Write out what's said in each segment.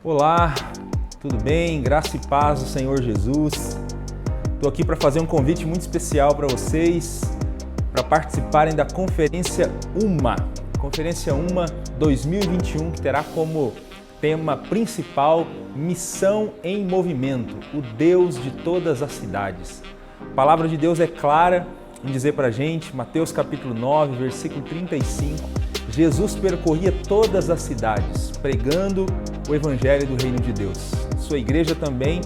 Olá, tudo bem? Graça e paz do Senhor Jesus. Estou aqui para fazer um convite muito especial para vocês, para participarem da Conferência UMA. Conferência UMA 2021, que terá como tema principal Missão em Movimento, o Deus de todas as cidades. A palavra de Deus é clara em dizer para a gente, Mateus capítulo 9, versículo 35, Jesus percorria todas as cidades, pregando o Evangelho do Reino de Deus. Sua igreja também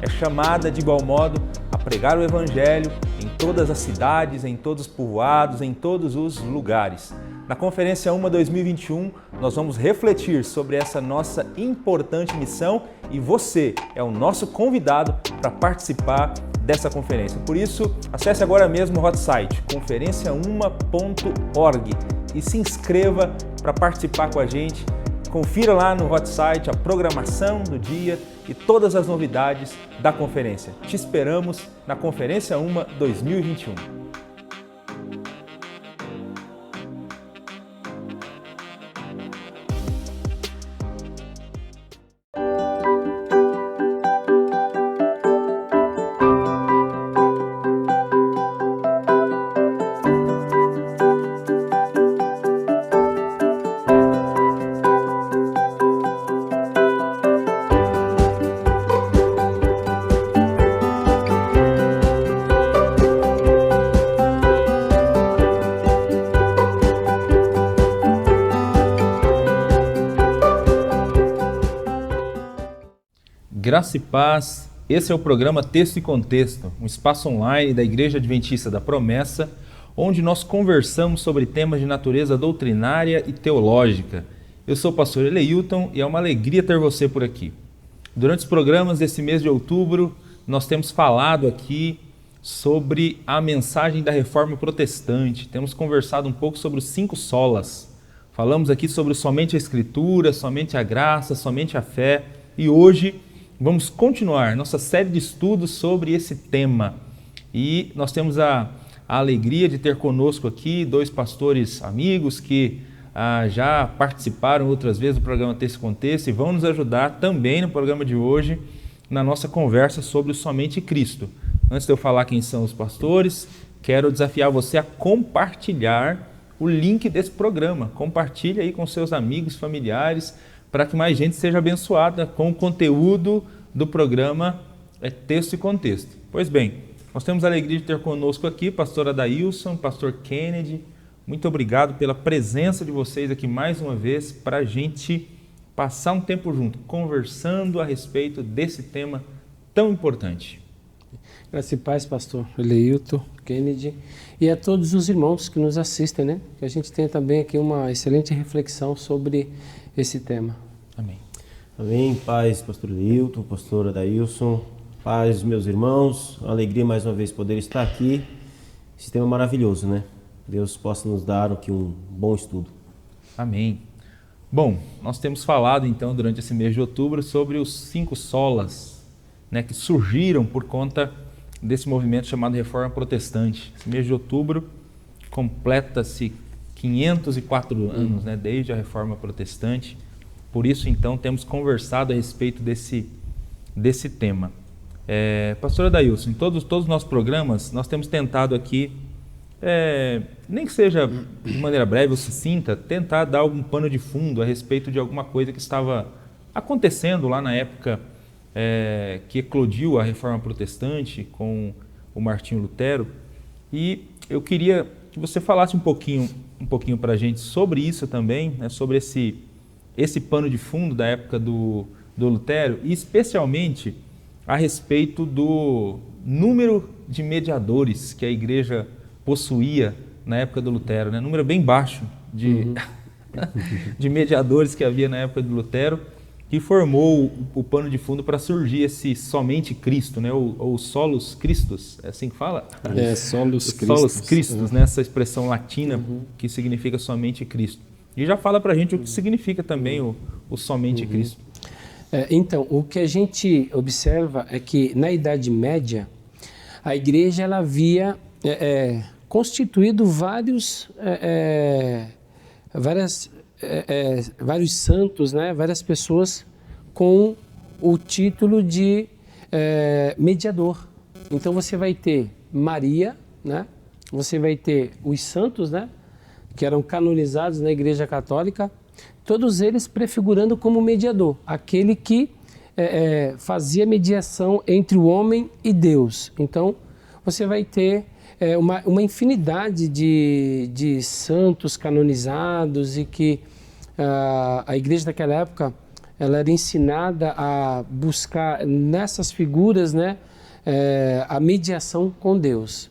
é chamada de igual modo a pregar o Evangelho em todas as cidades, em todos os povoados, em todos os lugares. Na Conferência UMA 2021, nós vamos refletir sobre essa nossa importante missão e você é o nosso convidado para participar dessa conferência. Por isso, acesse agora mesmo o hot site conferenciauma.org e se inscreva para participar com a gente. Confira lá no hot site a programação do dia e todas as novidades da conferência. Te esperamos na Conferência UMA 2021. Graça e paz, esse é o programa Texto e Contexto, um espaço online da Igreja Adventista da Promessa, onde nós conversamos sobre temas de natureza doutrinária e teológica. Eu sou o pastor Eleilton e é uma alegria ter você por aqui. Durante os programas desse mês de outubro, nós temos falado aqui sobre a mensagem da Reforma Protestante, temos conversado um pouco sobre os 5 solas, falamos aqui sobre somente a Escritura, somente a graça, somente a fé, e hoje vamos continuar nossa série de estudos sobre esse tema. E nós temos a alegria de ter conosco aqui 2 pastores amigos que já participaram outras vezes do programa Texto e Contexto e vão nos ajudar também no programa de hoje, na nossa conversa sobre o Somente Cristo. Antes de eu falar quem são os pastores, quero desafiar você a compartilhar o link desse programa. Compartilhe aí com seus amigos, familiares, para que mais gente seja abençoada com o conteúdo do programa Texto e Contexto. Pois bem, nós temos a alegria de ter conosco aqui pastor Adailson, pastor Kennedy. Muito obrigado pela presença de vocês aqui mais uma vez para a gente passar um tempo junto, conversando a respeito desse tema tão importante. Graça e paz, pastor Eleilton, Kennedy, e a todos os irmãos que nos assistem, né? Que a gente tenha também aqui uma excelente reflexão sobre esse tema. Amém. Amém. Paz, pastor Eleilton, pastor Adailson, paz, meus irmãos. Uma alegria mais uma vez poder estar aqui. Esse tema maravilhoso, né? Deus possa nos dar aqui um bom estudo. Amém. Bom, nós temos falado então durante esse mês de outubro sobre os 5 solas, né, que surgiram por conta desse movimento chamado Reforma Protestante. Esse mês de outubro completa-se 504 anos, né, desde a Reforma Protestante. Por isso, então, temos conversado a respeito desse tema. Pastor Adailson, em todos os nossos programas, nós temos tentado aqui, nem que seja de maneira breve ou sucinta, tentar dar algum pano de fundo a respeito de alguma coisa que estava acontecendo lá na época que eclodiu a Reforma Protestante com o Martinho Lutero. E eu queria que você falasse um pouquinho para a gente sobre isso também, né, sobre esse pano de fundo da época do Lutero, e especialmente a respeito do número de mediadores que a igreja possuía na época do Lutero, né? Número bem baixo de mediadores que havia na época do Lutero, que formou o pano de fundo para surgir esse Somente Cristo, né? ou Solus Christus, é assim que fala? Solus Christus. Solus Christus, né? Essa expressão latina que significa somente Cristo. E já fala para a gente o que significa também o Somente Cristo. Então, o que a gente observa é que na Idade Média, a igreja ela havia constituído vários santos, né? Várias pessoas com o título de mediador. Então você vai ter Maria, né? Você vai ter os santos, né? Que eram canonizados na Igreja Católica, todos eles prefigurando como mediador, aquele que fazia mediação entre o homem e Deus. Então você vai ter uma infinidade de santos canonizados e que a igreja daquela época ela era ensinada a buscar nessas figuras, né, a mediação com Deus.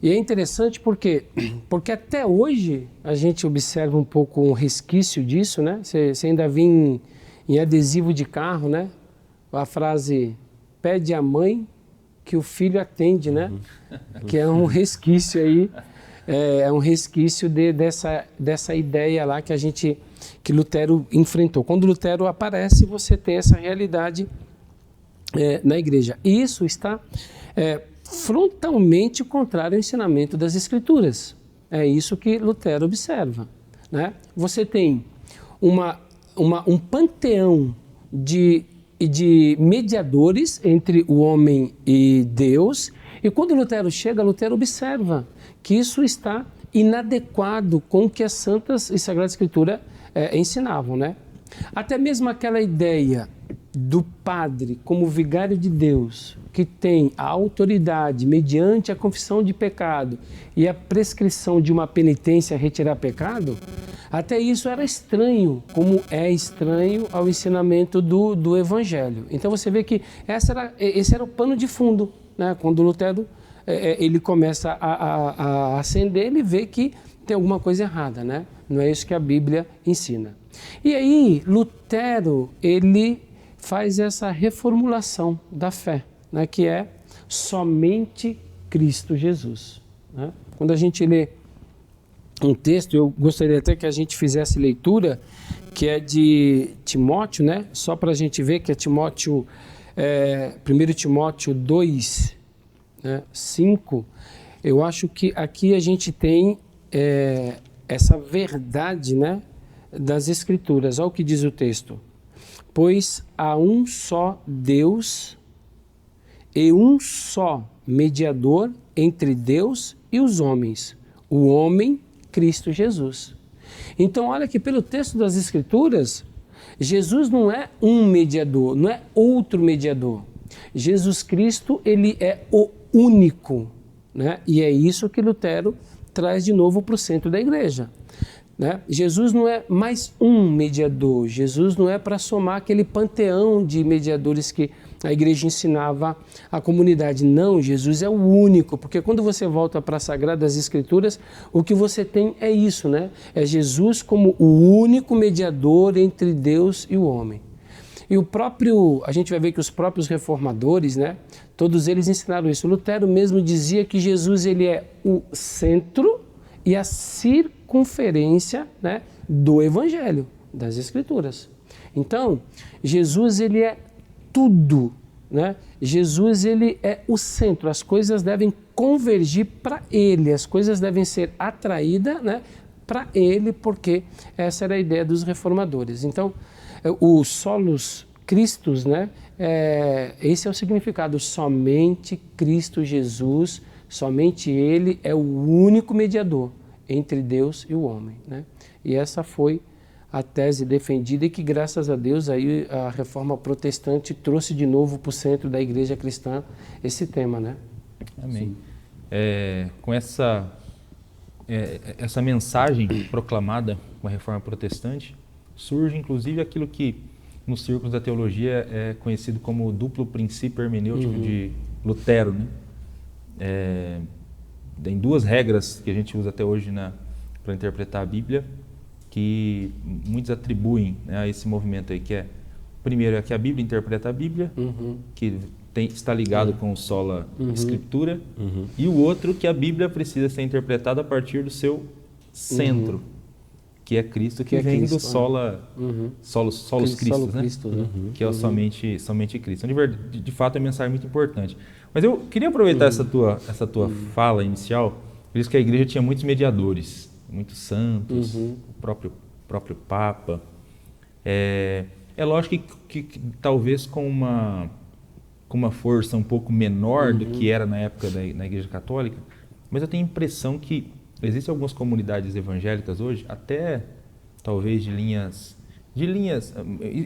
E é interessante porque até hoje a gente observa um pouco um resquício disso, né? Você ainda vê em adesivo de carro, né? A frase, pede à mãe que o filho atende, né? Que é um resquício aí, é um resquício dessa ideia lá que Lutero enfrentou. Quando Lutero aparece, você tem essa realidade na igreja. E isso está frontalmente contrário ao ensinamento das Escrituras. É isso que Lutero observa, né? Você tem um panteão de mediadores entre o homem e Deus, e quando Lutero chega, Lutero observa que isso está inadequado com o que as Santas e Sagradas Escrituras ensinavam, né? Até mesmo aquela ideia do padre como vigário de Deus, que tem a autoridade mediante a confissão de pecado e a prescrição de uma penitência a retirar pecado, até isso era estranho, como é estranho ao ensinamento do Evangelho. Então você vê que esse era o pano de fundo, né? Quando Lutero ele começa a acender, ele vê que tem alguma coisa errada, né? Não é isso que a Bíblia ensina. E aí Lutero ele faz essa reformulação da fé, né, que é somente Cristo Jesus, né? Quando a gente lê um texto, eu gostaria até que a gente fizesse leitura, que é de Timóteo, né? Só para a gente ver que é Timóteo, 1 Timóteo 2, né, 5. Eu acho que aqui a gente tem essa verdade, né, das Escrituras. Olha o que diz o texto. Pois há um só Deus e um só mediador entre Deus e os homens, o homem Cristo Jesus. Então olha que pelo texto das Escrituras, Jesus não é um mediador, não é outro mediador. Jesus Cristo, ele é o único, né? E é isso que Lutero traz de novo para o centro da igreja, né? Jesus não é mais um mediador, Jesus não é para somar aquele panteão de mediadores que a igreja ensinava à comunidade. Não, Jesus é o único, porque quando você volta para as Sagradas Escrituras, o que você tem é isso, né? É Jesus como o único mediador entre Deus e o homem. E a gente vai ver que os próprios reformadores, né? Todos eles ensinaram isso. Lutero mesmo dizia que Jesus ele é o centro e a circunferência, né, do Evangelho, das Escrituras. Então, Jesus ele é tudo, né? Jesus ele é o centro, as coisas devem convergir para ele, as coisas devem ser atraídas, né, para ele, porque essa era a ideia dos reformadores. Então, o solus Christus, né, esse é o significado, somente Cristo Jesus, somente ele é o único mediador entre Deus e o homem, né? E essa foi a tese defendida e que, graças a Deus, aí a reforma protestante trouxe de novo para o centro da igreja cristã esse tema, né? Amém. Com essa mensagem proclamada com a reforma protestante, surge inclusive aquilo que nos círculos da teologia é conhecido como o duplo princípio hermenêutico de Lutero, né? Tem duas regras que a gente usa até hoje para interpretar a Bíblia, que muitos atribuem, né, a esse movimento aí, que é, primeiro é que a Bíblia interpreta a Bíblia, que está ligado com o sola Escritura, e o outro que a Bíblia precisa ser interpretada a partir do seu centro, que é Cristo, que vem Cristo, do solos Christus, né? Que é somente Cristo. De fato, é uma mensagem muito importante. Mas eu queria aproveitar essa tua fala inicial, por isso que a igreja tinha muitos é muitos santos, o próprio Papa. É É lógico que talvez com uma força um pouco menor do que era na época na Igreja Católica, mas eu tenho a impressão que existem algumas comunidades evangélicas hoje, até talvez de linhas,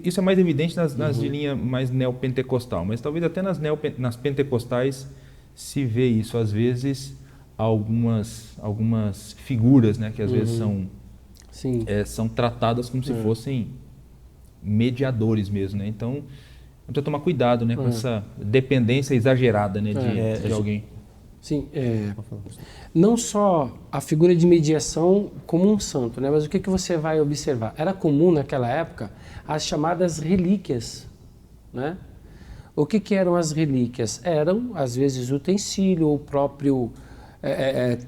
isso é mais evidente nas de linha mais neopentecostal, mas talvez até nas pentecostais se vê isso, às vezes algumas figuras, né, que às vezes são tratadas como se fossem mediadores mesmo, né? Então, precisa tomar cuidado, né, com essa dependência exagerada, né, de alguém. Sim, não só a figura de mediação como um santo, né, mas o que você vai observar? Era comum naquela época as chamadas relíquias, né? O que eram as relíquias? Eram, às vezes, utensílio, o próprio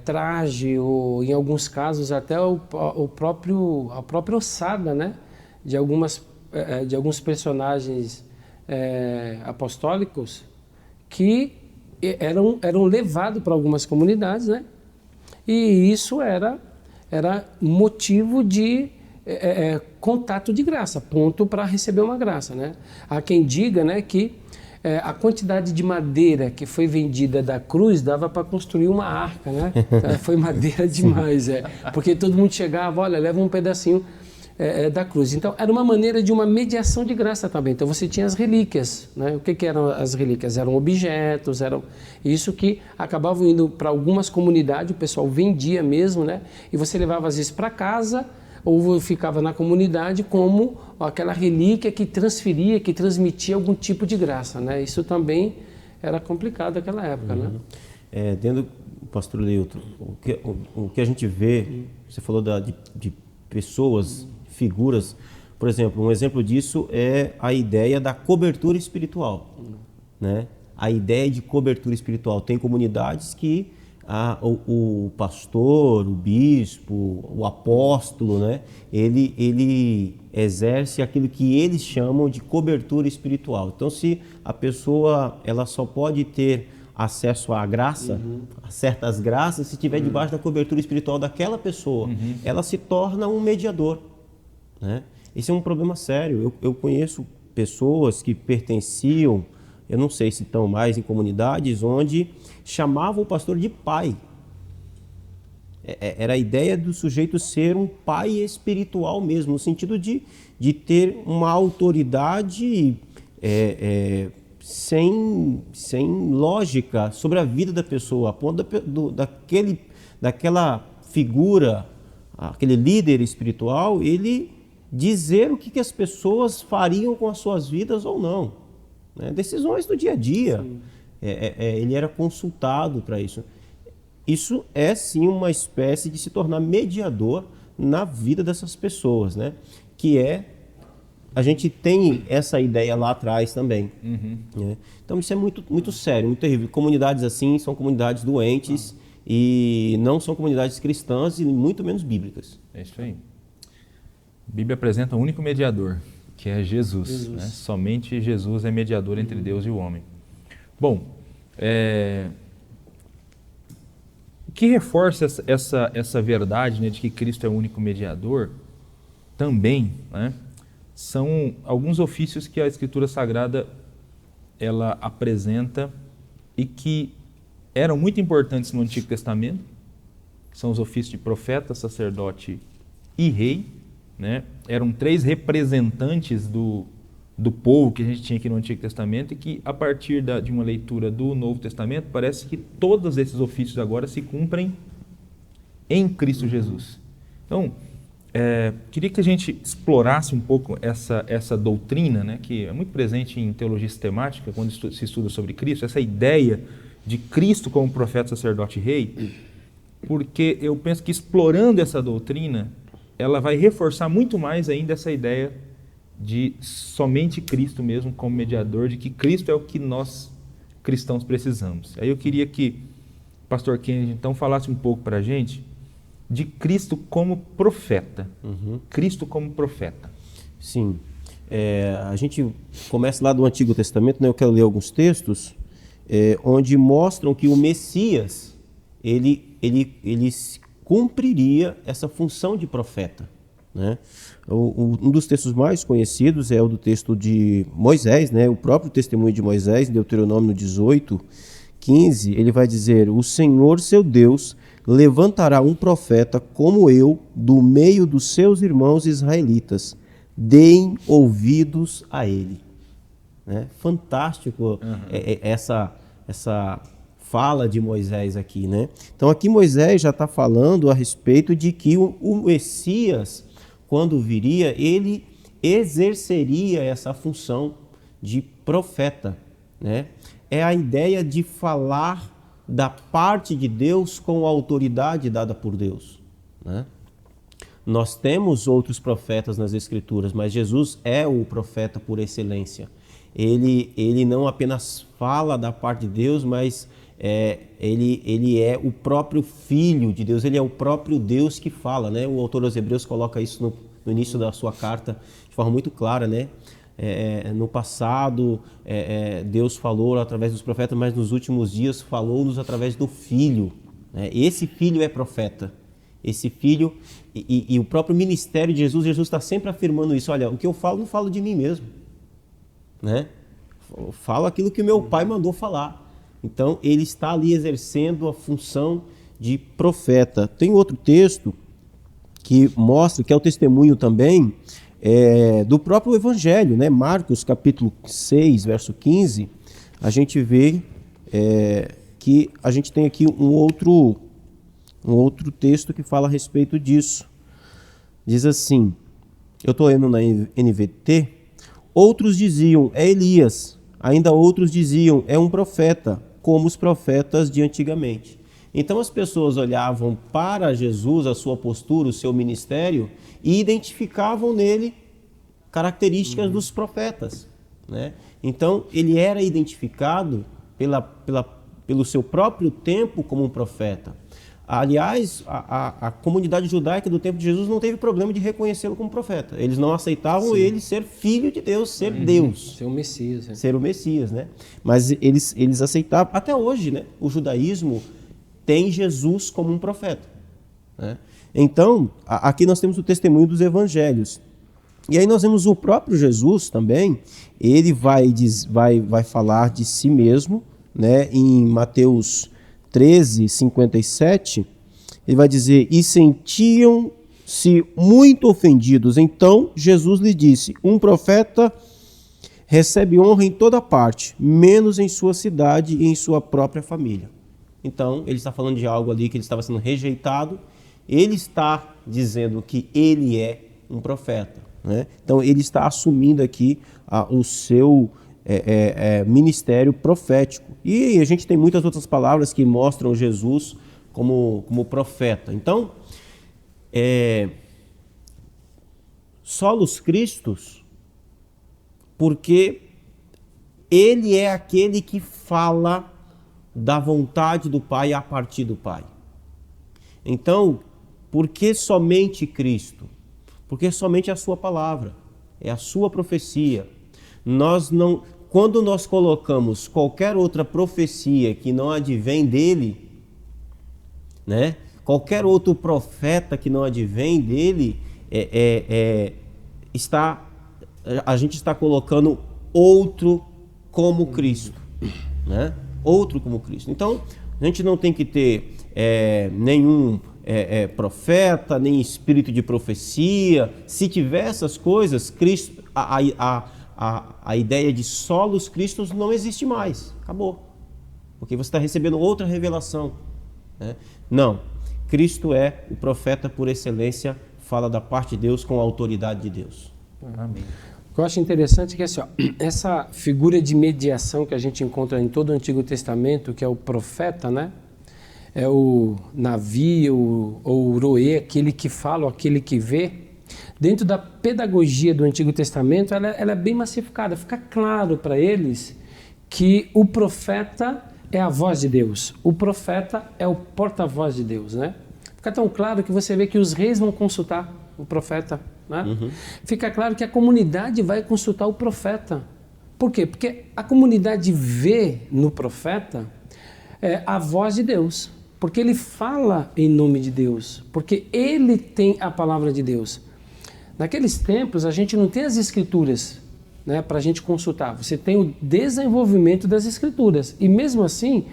traje, ou em alguns casos até a própria ossada, né, de alguns personagens apostólicos que eram levados para algumas comunidades, né? E isso era motivo de contato de graça, ponto para receber uma graça, né? Há quem diga, né, que a quantidade de madeira que foi vendida da cruz dava para construir uma arca, né? Foi madeira demais, porque todo mundo chegava, olha, leva um pedacinho da cruz. Então, era uma maneira de uma mediação de graça também. Então, você tinha as relíquias, né? O que eram as relíquias? Eram objetos, eram isso que acabavam indo para algumas comunidades, o pessoal vendia mesmo, né? E você levava às vezes para casa ou ficava na comunidade como aquela relíquia que transmitia algum tipo de graça, né? Isso também era complicado naquela época, né? Dentro do pastor Leuto, o que a gente vê, você falou de pessoas, figuras, por exemplo, um exemplo disso é a ideia da cobertura espiritual, né? A ideia de cobertura espiritual. Tem comunidades que o pastor, o bispo, o apóstolo, né? Ele exerce aquilo que eles chamam de cobertura espiritual. Então, se a pessoa ela só pode ter acesso à graça, a certas graças, se estiver debaixo da cobertura espiritual daquela pessoa, ela se torna um mediador, né? Esse é um problema sério. Eu conheço pessoas que pertenciam, eu não sei se estão mais em comunidades, onde chamavam o pastor de pai. Era a ideia do sujeito ser um pai espiritual mesmo, no sentido de ter uma autoridade sem lógica sobre a vida da pessoa, a ponto daquela figura, aquele líder espiritual, ele dizer o que as pessoas fariam com as suas vidas ou não, né? Decisões do dia a dia. Ele era consultado para isso. Isso é sim uma espécie de se tornar mediador na vida dessas pessoas, né? A gente tem essa ideia lá atrás também. Né? Então isso é muito, muito sério, muito terrível. Comunidades assim são comunidades doentes e não são comunidades cristãs e muito menos bíblicas. É isso aí. A Bíblia apresenta um único mediador, que é Jesus. Né? Somente Jesus é mediador entre Deus e o homem. Bom, o que reforça essa verdade, né, de que Cristo é o único mediador, também, né, são alguns ofícios que a Escritura Sagrada ela apresenta e que eram muito importantes no Antigo Testamento, são os ofícios de profeta, sacerdote e rei, né? Eram 3 representantes do povo que a gente tinha aqui no Antigo Testamento e que, a partir de uma leitura do Novo Testamento, parece que todos esses ofícios agora se cumprem em Cristo Jesus. Então, queria que a gente explorasse um pouco essa doutrina, né, que é muito presente em teologia sistemática, quando se estuda sobre Cristo, essa ideia de Cristo como profeta, sacerdote e rei, porque eu penso que explorando essa doutrina, ela vai reforçar muito mais ainda essa ideia de somente Cristo mesmo como mediador, de que Cristo é o que nós cristãos precisamos. Aí eu queria que o pastor Kennedy então falasse um pouco para a gente de Cristo como profeta. Cristo como profeta. Sim. A gente começa lá do Antigo Testamento, né? Eu quero ler alguns textos onde mostram que o Messias ele cumpriria essa função de profeta, né? Um dos textos mais conhecidos é o do texto de Moisés, né? O próprio testemunho de Moisés, em Deuteronômio 18:15, ele vai dizer: o Senhor seu Deus levantará um profeta como eu do meio dos seus irmãos israelitas. Deem ouvidos a ele. Né? Fantástico essa fala de Moisés aqui, né? Então aqui Moisés já está falando a respeito de que o Messias, quando viria, ele exerceria essa função de profeta, né? É a ideia de falar da parte de Deus com a autoridade dada por Deus, né? Nós temos outros profetas nas Escrituras, mas Jesus é o profeta por excelência. Ele não apenas fala da parte de Deus, mas ele é o próprio Filho de Deus, ele é o próprio Deus que fala, né? O autor aos Hebreus coloca isso no início da sua carta de forma muito clara, né? No passado, Deus falou através dos profetas, mas nos últimos dias falou-nos através do Filho, né? Esse Filho é profeta. Esse Filho e o próprio ministério de Jesus está sempre afirmando isso. Olha, o que eu falo, não falo de mim mesmo, né? Eu falo aquilo que o meu Pai mandou falar. Então, ele está ali exercendo a função de profeta. Tem outro texto que mostra, que é o testemunho também do próprio Evangelho, né? Marcos, capítulo 6, verso 15, a gente vê que a gente tem aqui um outro texto que fala a respeito disso. Diz assim, eu estou lendo na NVT, outros diziam, é Elias, ainda outros diziam, é um profeta, como os profetas de antigamente. Então as pessoas olhavam para Jesus, a sua postura, o seu ministério, e identificavam nele características dos profetas, né? Então ele era identificado pelo seu próprio tempo como um profeta. Aliás, a comunidade judaica do tempo de Jesus não teve problema de reconhecê-lo como profeta. Eles não aceitavam ele ser filho de Deus, ser Deus. Ser o Messias. Ser o Messias, né? Mas eles aceitavam, até hoje, né? O judaísmo tem Jesus como um profeta, né? Então, aqui nós temos o testemunho dos evangelhos. E aí nós vemos o próprio Jesus também, ele vai falar de si mesmo, né? Em Mateus 13:57, ele vai dizer, e sentiam-se muito ofendidos. Então Jesus lhe disse, um profeta recebe honra em toda parte, menos em sua cidade e em sua própria família. Então ele está falando de algo ali que ele estava sendo rejeitado, ele está dizendo que ele é um profeta, né? Então ele está assumindo aqui o seu ministério profético. E a gente tem muitas outras palavras que mostram Jesus como profeta. Então, solos Christus, porque ele é aquele que fala da vontade do Pai a partir do Pai. Então, por que somente Cristo? Porque somente a sua palavra, é a sua profecia. Quando nós colocamos qualquer outra profecia que não advém dele, né? Qualquer outro profeta que não advém dele, a gente está colocando outro como Cristo, né? Outro como Cristo. Então, a gente não tem que ter nenhum profeta, nem espírito de profecia. Se tiver essas coisas, Cristo, a ideia de solos Christus não existe mais, acabou, porque você está recebendo outra revelação, né? Não, Cristo é o profeta por excelência, fala da parte de Deus com a autoridade de Deus. Amém. O que eu acho interessante é que assim, essa figura de mediação que a gente encontra em todo o Antigo Testamento, que é o profeta, né? É o Navi, ou o Roê, aquele que fala, ou aquele que vê. Dentro da pedagogia do Antigo Testamento, ela é bem massificada. Fica claro para eles que o profeta é a voz de Deus. O profeta é o porta-voz de Deus, né? Fica tão claro que você vê que os reis vão consultar o profeta, né? Uhum. Fica claro que a comunidade vai consultar o profeta. Por quê? Porque a comunidade vê no profeta a voz de Deus. Porque ele fala em nome de Deus. Porque ele tem a palavra de Deus. Naqueles tempos, a gente não tem as escrituras, né, para a gente consultar. Você tem o desenvolvimento das escrituras. E mesmo assim,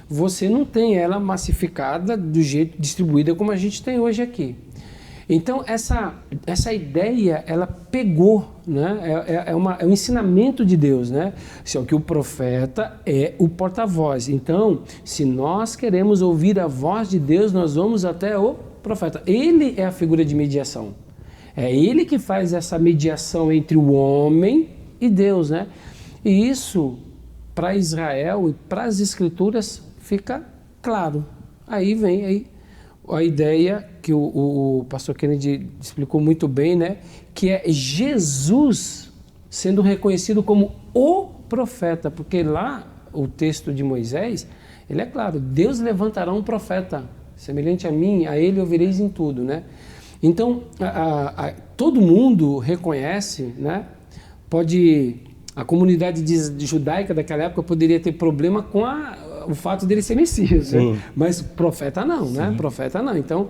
você não tem ela massificada do jeito distribuída como a gente tem hoje aqui. Então, essa ideia, ela pegou, né? É um ensinamento de Deus, né? Só que o profeta é o porta-voz. Então, se nós queremos ouvir a voz de Deus, nós vamos até o profeta. Ele é a figura de mediação. É ele que faz essa mediação entre o homem e Deus, né? E isso, para Israel e para as Escrituras, fica claro. Aí vem a ideia que o pastor Kennedy explicou muito bem, né? Que é Jesus sendo reconhecido como o profeta, porque lá o texto de Moisés, ele é claro, Deus levantará um profeta semelhante a mim, a ele ouvireis em tudo, né? Então, todo mundo reconhece, né? A comunidade judaica daquela época poderia ter problema com o fato dele ser Messias, né? Mas profeta não, né? Profeta não. Então,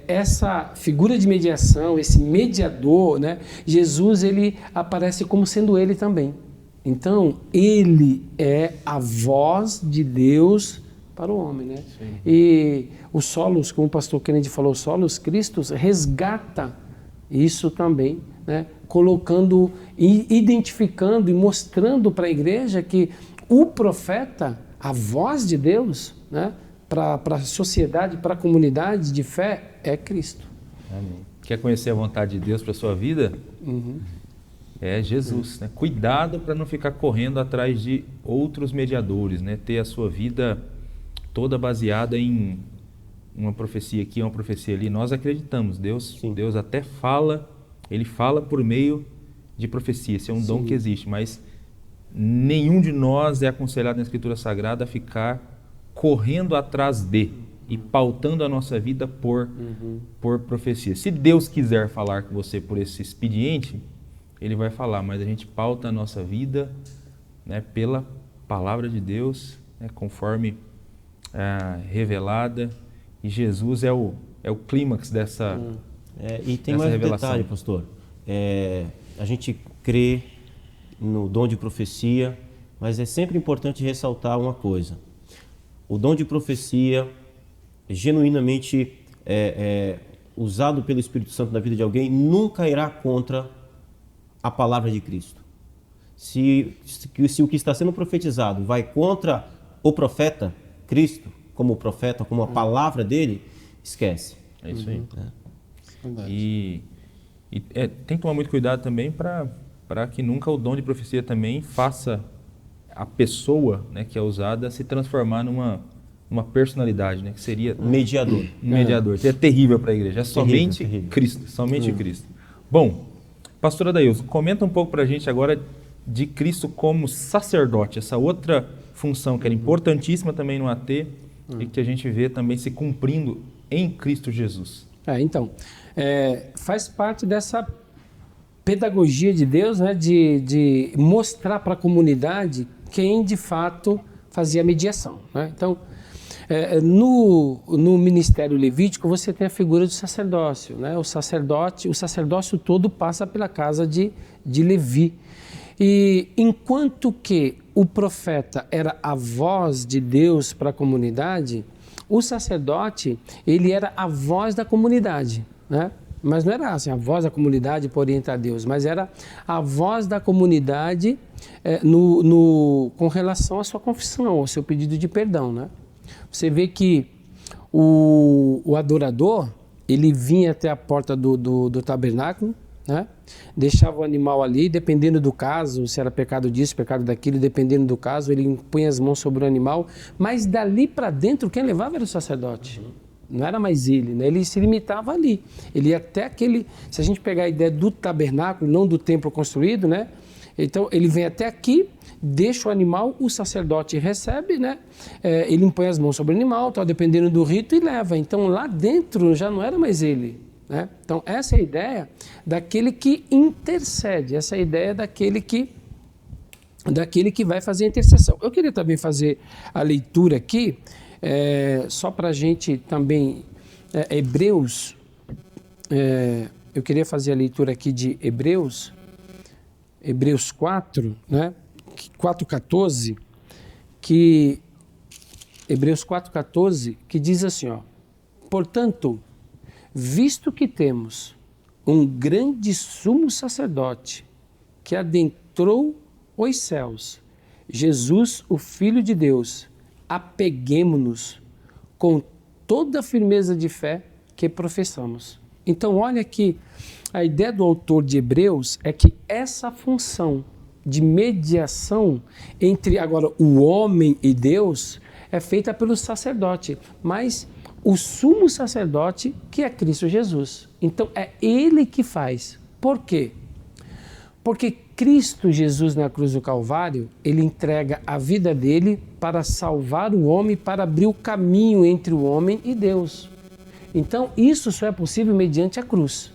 essa figura de mediação, esse mediador, né? Jesus, ele aparece como sendo ele também. Então, ele é a voz de Deus para o homem, né? Sim. E o Solos, como o pastor Kennedy falou, Solos Christus resgata isso também, né? Colocando, identificando e mostrando para a igreja que o profeta, a voz de Deus, né? Para a sociedade, para a comunidade de fé, é Cristo. Amém. Quer conhecer a vontade de Deus para a sua vida? É Jesus, né? Cuidado para não ficar correndo atrás de outros mediadores, né? Ter a sua vida toda baseada em uma profecia aqui, uma profecia ali. Nós acreditamos, Deus até fala, ele fala por meio de profecia, esse é um dom que existe, mas nenhum de nós é aconselhado na Escritura Sagrada a ficar correndo atrás de e pautando a nossa vida por profecia. Se Deus quiser falar com você por esse expediente, ele vai falar, mas a gente pauta a nossa vida, né, pela palavra de Deus, né, conforme revelada, e Jesus é o clímax dessa e tem mais revelação. Um detalhe, pastor. A gente crê no dom de profecia, mas é sempre importante ressaltar uma coisa. O dom de profecia, genuinamente usado pelo Espírito Santo na vida de alguém, nunca irá contra a palavra de Cristo. Se o que está sendo profetizado vai contra o profeta, Cristo, como profeta, como a palavra dele, esquece. É isso aí. E tem que tomar muito cuidado também para que nunca o dom de profecia também faça a pessoa, né, que é usada se transformar numa personalidade, né, que seria mediador. Mediador. Que é terrível para a igreja. É somente terrível. Cristo, somente Cristo. Bom, pastor Adailson, comenta um pouco para a gente agora de Cristo como sacerdote, essa outra função que era importantíssima também no AT e que a gente vê também se cumprindo em Cristo Jesus. Então, faz parte dessa pedagogia de Deus, né, de mostrar para a comunidade quem de fato fazia a mediação, né? Então, no ministério levítico você tem a figura do sacerdócio, né? O sacerdócio todo passa pela casa de Levi. E enquanto que o profeta era a voz de Deus para a comunidade, o sacerdote, ele era a voz da comunidade, né? Mas não era assim, a voz da comunidade para orientar Deus, mas era a voz da comunidade com relação à sua confissão, ao seu pedido de perdão, né? Você vê que o adorador, ele vinha até a porta do tabernáculo, né? Deixava o animal ali, dependendo do caso, se era pecado disso, pecado daquilo, dependendo do caso, ele punha as mãos sobre o animal, mas dali para dentro quem levava era o sacerdote, não era mais ele, né? Ele se limitava ali, ele ia até se a gente pegar a ideia do tabernáculo, não do templo construído, né? Então ele vem até aqui, deixa o animal, o sacerdote recebe, né? Ele impõe as mãos sobre o animal, tá, dependendo do rito, e leva. Então lá dentro já não era mais ele, né? Então essa é a ideia daquele que intercede, essa é a ideia daquele que vai fazer a intercessão. Eu queria também fazer a leitura aqui, só para a gente também, Hebreus eu queria fazer a leitura aqui de Hebreus 4, né? 4:14, Hebreus 4:14, que diz assim, ó: portanto, visto que temos um grande sumo sacerdote que adentrou os céus, Jesus, o Filho de Deus, apeguemo-nos com toda a firmeza de fé que professamos. Então, olha que a ideia do autor de Hebreus é que essa função de mediação entre agora o homem e Deus é feita pelo sacerdote, mas o sumo sacerdote, que é Cristo Jesus. Então, é ele que faz. Por quê? Porque Cristo Jesus na cruz do Calvário, ele entrega a vida dele para salvar o homem, para abrir o caminho entre o homem e Deus. Então, isso só é possível mediante a cruz.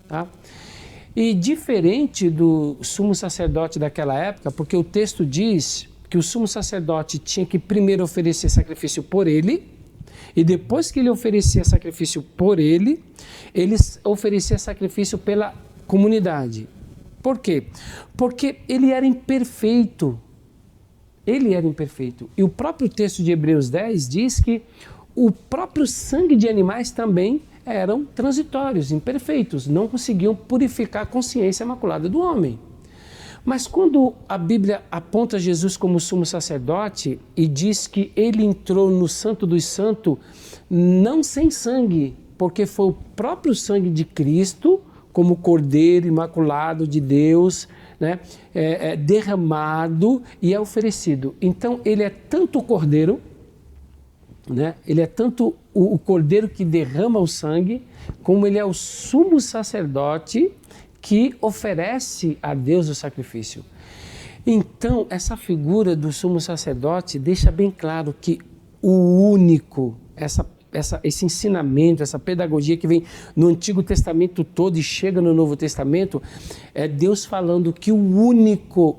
Tá? E diferente do sumo sacerdote daquela época, porque o texto diz que o sumo sacerdote tinha que primeiro oferecer sacrifício por ele, e depois que ele oferecia sacrifício por ele oferecia sacrifício pela comunidade. Por quê? Porque ele era imperfeito. Ele era imperfeito. E o próprio texto de Hebreus 10 diz que o próprio sangue de animais também eram transitórios, imperfeitos, não conseguiam purificar a consciência imaculada do homem. Mas quando a Bíblia aponta Jesus como sumo sacerdote e diz que ele entrou no Santo dos Santos não sem sangue, porque foi o próprio sangue de Cristo, como Cordeiro Imaculado de Deus, né, derramado e é oferecido. Então ele é tanto o Cordeiro, né, ele é tanto o Cordeiro que derrama o sangue, como ele é o sumo sacerdote que oferece a Deus o sacrifício. Então, essa figura do sumo sacerdote deixa bem claro que o único, esse ensinamento, essa pedagogia que vem no Antigo Testamento todo e chega no Novo Testamento, é Deus falando que o único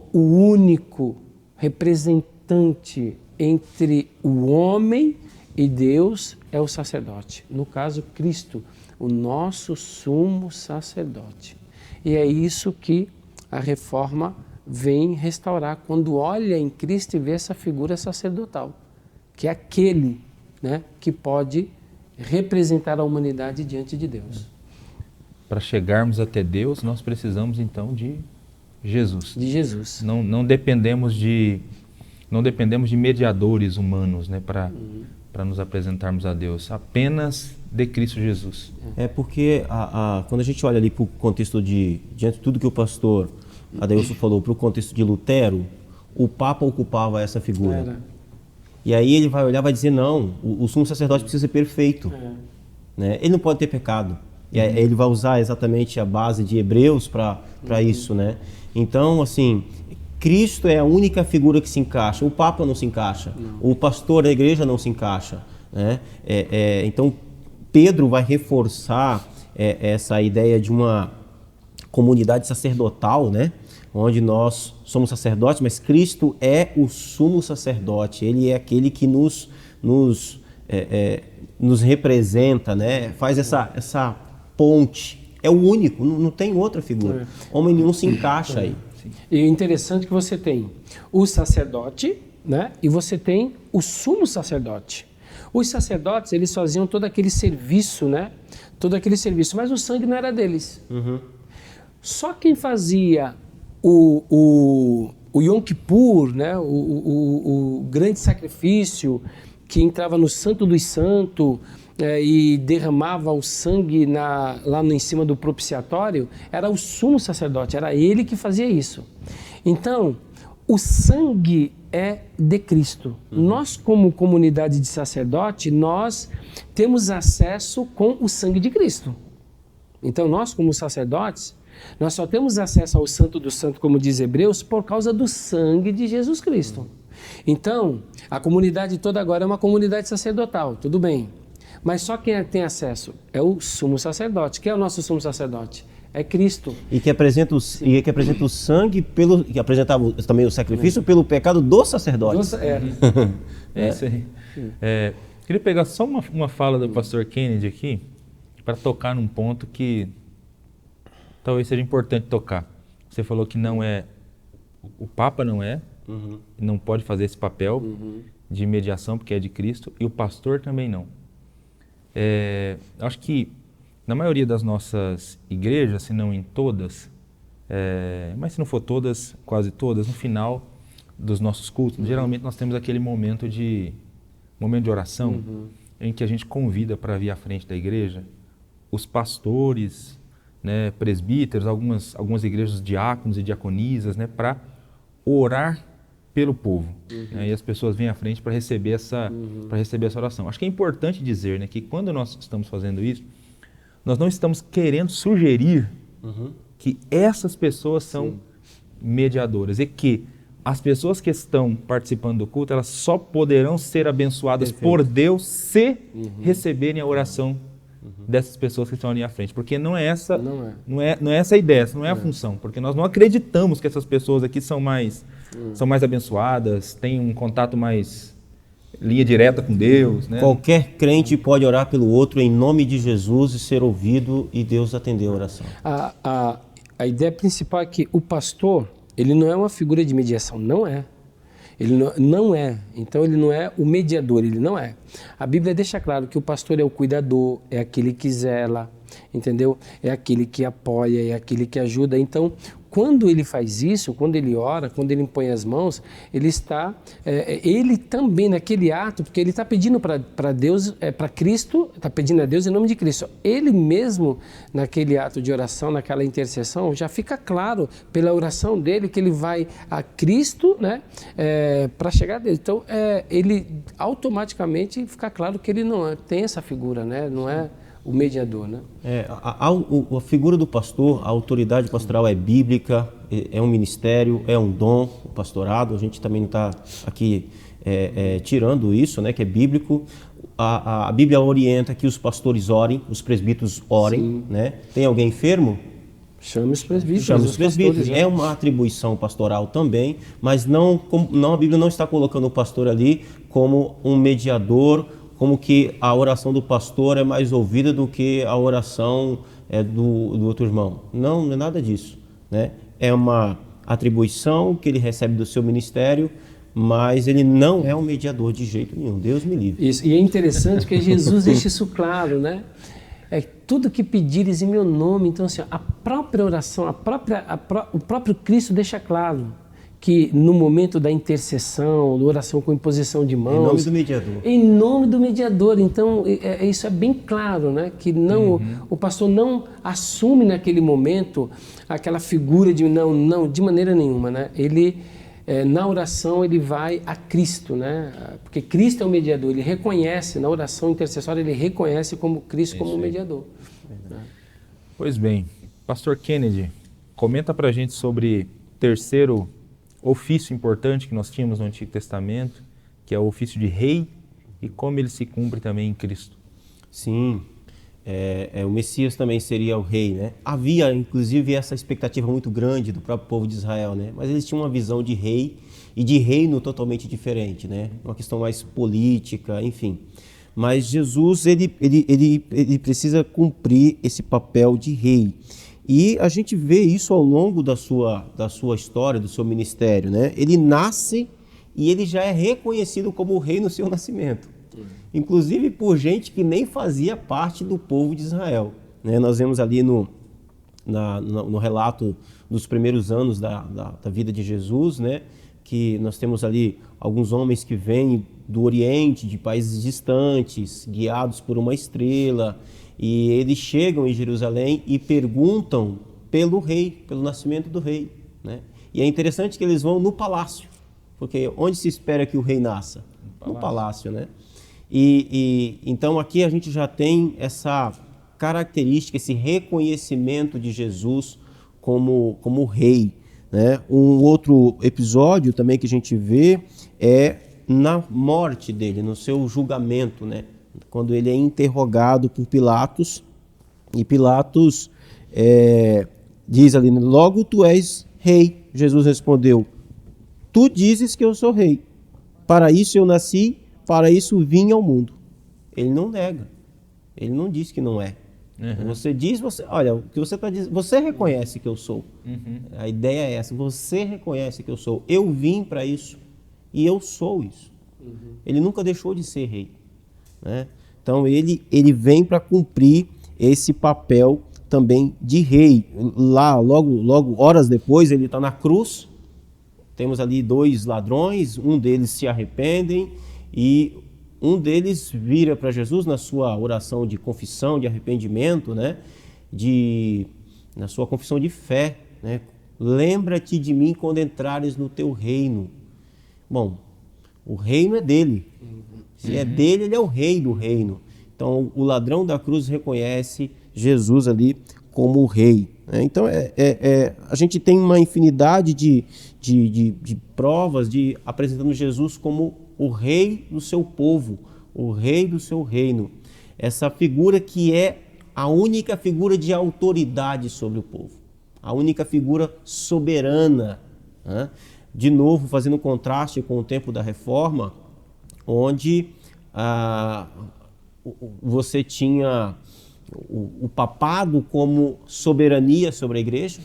representante entre o homem e Deus é o sacerdote. No caso, Cristo, o nosso sumo sacerdote. E é isso que a reforma vem restaurar quando olha em Cristo e vê essa figura sacerdotal, que é aquele, né, que pode representar a humanidade diante de Deus. Para chegarmos até Deus, nós precisamos então de Jesus. De Jesus. Não dependemos de mediadores humanos, né, para nos apresentarmos a Deus, apenas de Cristo Jesus. É porque quando a gente olha ali para o contexto diante de tudo que o pastor Adailson falou, para o contexto de Lutero, o Papa ocupava essa figura. Era. E aí ele vai olhar e vai dizer, não, o sumo sacerdote precisa ser perfeito. Né? Ele não pode ter pecado. E aí ele vai usar exatamente a base de Hebreus para isso. Né? Então, assim, Cristo é a única figura que se encaixa. O Papa não se encaixa. Não. O pastor da igreja não se encaixa. Né? Então, Pedro vai reforçar essa ideia de uma comunidade sacerdotal, né? Onde nós somos sacerdotes, mas Cristo é o sumo sacerdote. Ele é aquele que nos representa, né? Faz essa ponte. É o único, não tem outra figura. Homem nenhum se encaixa aí. E é interessante que você tem o sacerdote, né? E você tem o sumo sacerdote. Os sacerdotes, eles faziam todo aquele serviço, né? Todo aquele serviço, mas o sangue não era deles. Uhum. Só quem fazia o Yom Kippur, né? O grande sacrifício, que entrava no Santo dos Santos e derramava o sangue lá em cima do propiciatório, era o sumo sacerdote, era ele que fazia isso. Então, o sangue é de Cristo. Nós, como comunidade de sacerdote, nós temos acesso com o sangue de Cristo. Então, nós, como sacerdotes, nós só temos acesso ao Santo do Santo, como diz Hebreus, por causa do sangue de Jesus Cristo. Então, a comunidade toda agora é uma comunidade sacerdotal, tudo bem. Mas só quem tem acesso é o sumo sacerdote. Quem é o nosso sumo sacerdote? É Cristo. E que apresenta o sangue, que apresentava também o sacrifício pelo pecado do sacerdote. Isso aí. Queria pegar só uma fala do pastor Kennedy aqui, para tocar num ponto que talvez seja importante tocar. Você falou que não é, o Papa não pode fazer esse papel de mediação, porque é de Cristo, e o pastor também não. Acho que na maioria das nossas igrejas, se não em todas, mas se não for todas, quase todas, no final dos nossos cultos, geralmente nós temos aquele momento de oração, em que a gente convida para vir à frente da igreja os pastores, né, presbíteros, algumas igrejas, diáconos e diaconisas, né, para orar pelo povo. Né, e as pessoas vêm à frente para receber essa oração. Acho que é importante dizer, né, que quando nós estamos fazendo isso, nós não estamos querendo sugerir que essas pessoas são mediadoras e que as pessoas que estão participando do culto, elas só poderão ser abençoadas por Deus se receberem a oração dessas pessoas que estão ali à frente. Porque não é essa a ideia, essa não é a função. Porque nós não acreditamos que essas pessoas aqui são mais abençoadas, têm um contato mais linha direta com Deus. Né? Qualquer crente pode orar pelo outro em nome de Jesus e ser ouvido e Deus atender a oração. A ideia principal é que o pastor, ele não é uma figura de mediação, não é. Ele não é. Então ele não é o mediador, ele não é. A Bíblia deixa claro que o pastor é o cuidador, é aquele que zela, entendeu? É aquele que apoia, é aquele que ajuda. Então, quando ele faz isso, quando ele ora, quando ele impõe as mãos, ele está, ele também naquele ato, porque ele está pedindo para Deus, para Cristo, está pedindo a Deus em nome de Cristo. Ele mesmo, naquele ato de oração, naquela intercessão, já fica claro pela oração dele que ele vai a Cristo, né, para chegar a Deus. Então, ele automaticamente fica claro que ele não tem essa figura, né, não é o mediador, né? A figura do pastor, a autoridade pastoral é bíblica, é um ministério, é um dom, o pastorado. A gente também não está aqui tirando isso, né, que é bíblico. A Bíblia orienta que os pastores orem, os presbíteros orem, né? Tem alguém enfermo? Chame os presbíteros. Chame os presbíteros. É uma atribuição pastoral também, mas a Bíblia não está colocando o pastor ali como um mediador, como que a oração do pastor é mais ouvida do que a oração do outro irmão. Não é nada disso, né? É uma atribuição que ele recebe do seu ministério, mas ele não é um mediador de jeito nenhum. Deus me livre. Isso. E é interessante que Jesus deixa isso claro, né? Tudo que pedires em meu nome. Então, assim, a própria oração, o próprio Cristo deixa claro que no momento da intercessão, da oração com imposição de mãos... Em nome do mediador. Em nome do mediador. Então, isso é bem claro, né? Que não, o pastor não assume naquele momento aquela figura de não, de maneira nenhuma, né? Ele, na oração, ele vai a Cristo, né? Porque Cristo é o mediador. Ele reconhece, na oração intercessória, ele reconhece como Cristo como mediador. Pois bem, Pastor Kennedy, comenta pra gente sobre o terceiro ofício importante que nós tínhamos no Antigo Testamento, que é o ofício de rei, e como ele se cumpre também em Cristo. Sim, o Messias também seria o rei, né? Havia, inclusive, essa expectativa muito grande do próprio povo de Israel, né? Mas eles tinham uma visão de rei e de reino totalmente diferente, né? Uma questão mais política, enfim. Mas Jesus, ele precisa cumprir esse papel de rei. E a gente vê isso ao longo da sua história, do seu ministério, né? Ele nasce e ele já é reconhecido como rei no seu nascimento. Inclusive por gente que nem fazia parte do povo de Israel, né? Nós vemos ali no relato dos primeiros anos da vida de Jesus, né? Que nós temos ali alguns homens que vêm do Oriente, de países distantes, guiados por uma estrela, e eles chegam em Jerusalém e perguntam pelo rei, pelo nascimento do rei, né? E é interessante que eles vão no palácio, porque onde se espera que o rei nasça? No palácio, né? Então aqui a gente já tem essa característica, esse reconhecimento de Jesus como rei, né? Um outro episódio também que a gente vê é na morte dele, no seu julgamento, né? Quando ele é interrogado por Pilatos, e Pilatos diz ali, logo tu és rei. Jesus respondeu, tu dizes que eu sou rei, para isso eu nasci, para isso vim ao mundo. Ele não nega, ele não diz que não é. Você diz, olha, o que você está dizendo, você reconhece que eu sou. A ideia é essa, você reconhece que eu sou. Eu vim para isso e eu sou isso. Ele nunca deixou de ser rei, né? Então ele vem para cumprir esse papel também de rei. Lá, logo horas depois, ele está na cruz. Temos ali 2 ladrões, um deles se arrependem e um deles vira para Jesus na sua oração de confissão, de arrependimento, né? Na sua confissão de fé, né? Lembra-te de mim quando entrares no teu reino. Bom, o reino é dele. Se é dele, ele é o rei do reino. Então, o ladrão da cruz reconhece Jesus ali como o rei, né? Então, a gente tem uma infinidade de provas apresentando Jesus como o rei do seu povo, o rei do seu reino. Essa figura que é a única figura de autoridade sobre o povo, a única figura soberana, né? De novo, fazendo um contraste com o tempo da Reforma, onde você tinha o papado como soberania sobre a igreja,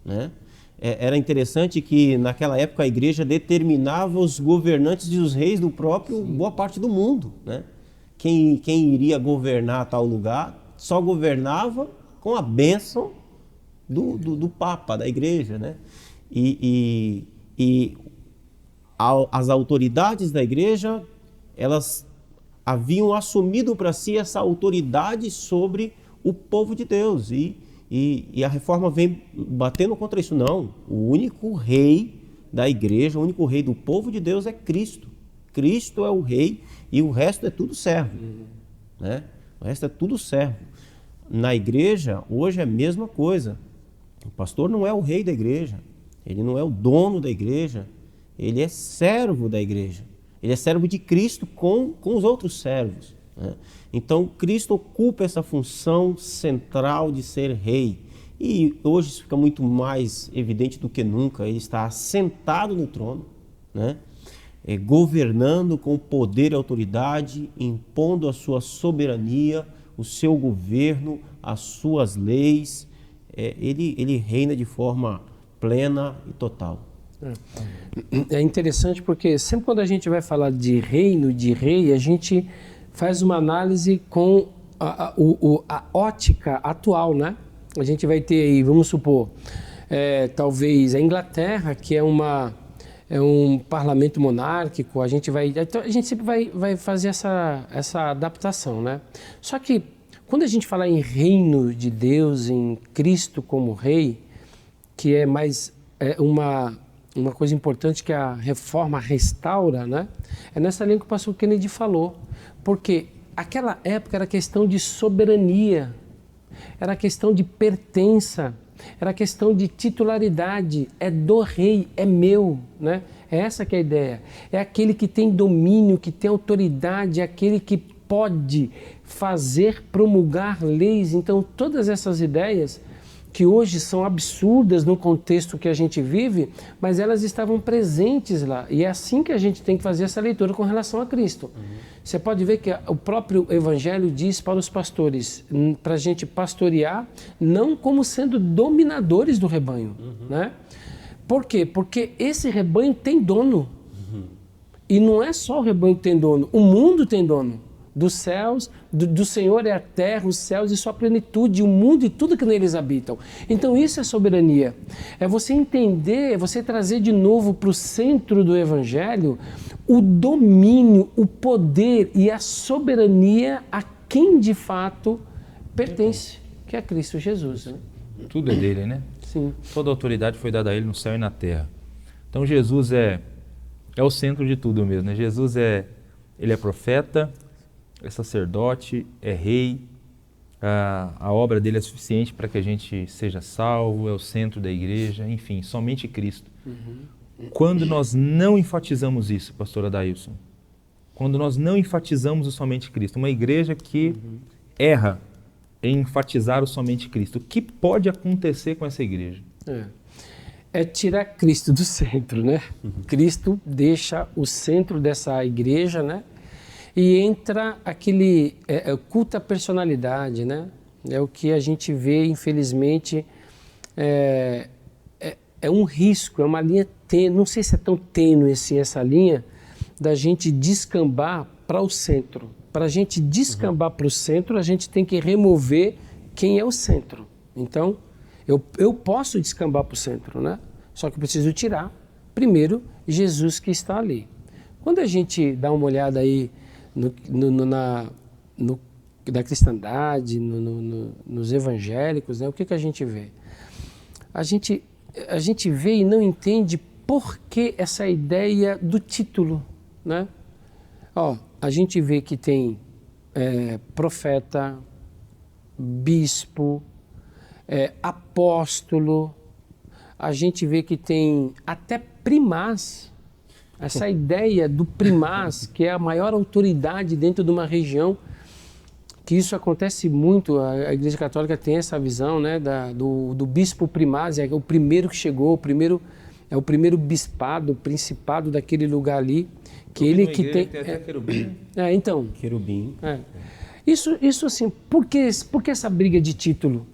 né? Era interessante que naquela época a igreja determinava os governantes e os reis do próprio boa parte do mundo, né? Quem iria governar tal lugar só governava com a bênção do Papa, da igreja, né? As autoridades da igreja, elas haviam assumido para si essa autoridade sobre o povo de Deus. E a Reforma vem batendo contra isso. Não, o único rei da igreja, o único rei do povo de Deus é Cristo. Cristo é o rei e o resto é tudo servo, né? O resto é tudo servo. Na igreja, hoje é a mesma coisa. O pastor não é o rei da igreja, ele não é o dono da igreja, ele é servo da igreja. Ele é servo de Cristo com os outros servos, né? Então, Cristo ocupa essa função central de ser rei. E hoje isso fica muito mais evidente do que nunca. Ele está sentado no trono, né? Governando com poder e autoridade, impondo a sua soberania, o seu governo, as suas leis. Ele reina de forma plena e total. É interessante porque sempre quando a gente vai falar de reino, de rei, a gente faz uma análise com a ótica atual, né? A gente vai ter aí, vamos supor, talvez a Inglaterra, que é um parlamento monárquico, a gente sempre vai fazer essa adaptação, né? Só que quando a gente fala em reino de Deus, em Cristo como rei, que é mais uma coisa importante que a Reforma restaura, né? É nessa linha que o pastor Kennedy falou, porque aquela época era questão de soberania, era questão de pertença, era questão de titularidade, é do rei, é meu, né? É essa que é a ideia, é aquele que tem domínio, que tem autoridade, é aquele que pode fazer, promulgar leis. Então todas essas ideias que hoje são absurdas no contexto que a gente vive, mas elas estavam presentes lá. E é assim que a gente tem que fazer essa leitura com relação a Cristo. Você pode ver que o próprio Evangelho diz para os pastores, para a gente pastorear, não como sendo dominadores do rebanho, né? Por quê? Porque esse rebanho tem dono. E não é só o rebanho que tem dono, o mundo tem dono. Dos céus, do Senhor é a terra, os céus e sua plenitude, o mundo e tudo que neles habitam. Então isso é soberania. É você entender, é você trazer de novo para o centro do Evangelho o domínio, o poder e a soberania a quem de fato pertence, que é Cristo Jesus, né? Tudo é dele, né? Sim. Toda a autoridade foi dada a ele no céu e na terra. Então Jesus é o centro de tudo mesmo, né? Jesus ele é profeta, é sacerdote, é rei, a obra dele é suficiente para que a gente seja salvo, é o centro da igreja, enfim, somente Cristo. Quando nós não enfatizamos isso, pastor Adailson, quando nós não enfatizamos o somente Cristo, uma igreja que erra em enfatizar o somente Cristo, o que pode acontecer com essa igreja? É tirar Cristo do centro, né? Cristo deixa o centro dessa igreja, né? E entra aquele culto à personalidade, né? É o que a gente vê, infelizmente, é um risco, é uma linha tênue, não sei se é tão tênue assim essa linha, da gente descambar para o centro. Para a gente descambar para o centro, a gente tem que remover quem é o centro. Então, eu posso descambar para o centro, né? Só que eu preciso tirar, primeiro, Jesus que está ali. Quando a gente dá uma olhada aí da cristandade, nos evangélicos, né? O que a gente vê? A gente vê e não entende por que essa ideia do título, né? A gente vê que tem profeta, bispo, apóstolo, a gente vê que tem até primaz, essa ideia do primaz, que é a maior autoridade dentro de uma região, que isso acontece muito, a Igreja Católica tem essa visão, né, do bispo primaz, é o primeiro que chegou, é o primeiro bispado, o principado daquele lugar ali, que ele que tem até querubim. Então. Querubim. Isso assim, por que essa briga de título?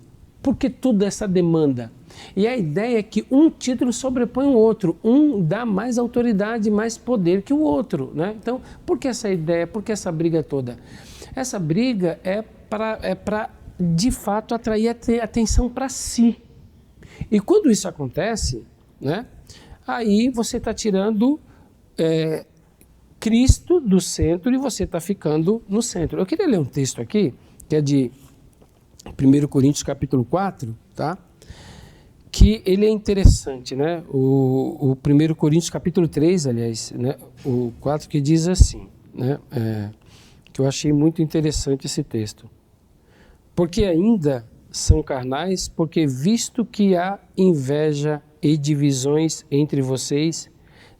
Por que toda essa demanda? E a ideia é que um título sobrepõe o outro, um dá mais autoridade, mais poder que o outro, né? Então, por que essa ideia, por que essa briga toda? Essa briga é para de fato, atrair atenção para si. E quando isso acontece, né, aí você está tirando Cristo do centro e você está ficando no centro. Eu queria ler um texto aqui, que é de 1 Coríntios capítulo 4, tá? Que ele é interessante, né? O 1 Coríntios capítulo 3, aliás, né? O 4, que diz assim, né? Que eu achei muito interessante esse texto. Porque ainda são carnais, porque visto que há inveja e divisões entre vocês,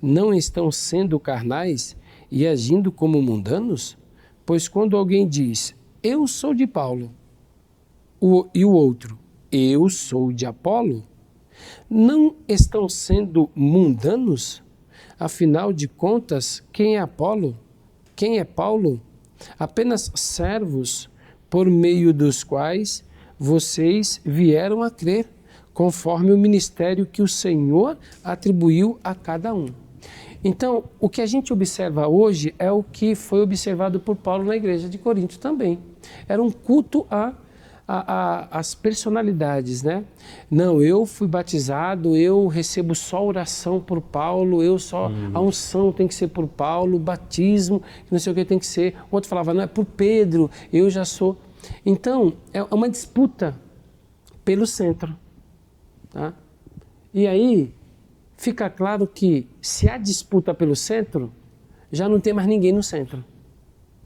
não estão sendo carnais e agindo como mundanos? Pois quando alguém diz, eu sou de Paulo, e o outro, eu sou de Apolo, não estão sendo mundanos? Afinal de contas, quem é Apolo? Quem é Paulo? Apenas servos por meio dos quais vocês vieram a crer, conforme o ministério que o Senhor atribuiu a cada um. Então, o que a gente observa hoje é o que foi observado por Paulo na igreja de Corinto também. Era um culto às personalidades, né? Não, eu fui batizado, eu recebo só oração por Paulo, a unção tem que ser por Paulo, o batismo, não sei o que tem que ser. O outro falava, não, é por Pedro, eu já sou. Então, é uma disputa pelo centro, tá? E aí, fica claro que se há disputa pelo centro, já não tem mais ninguém no centro,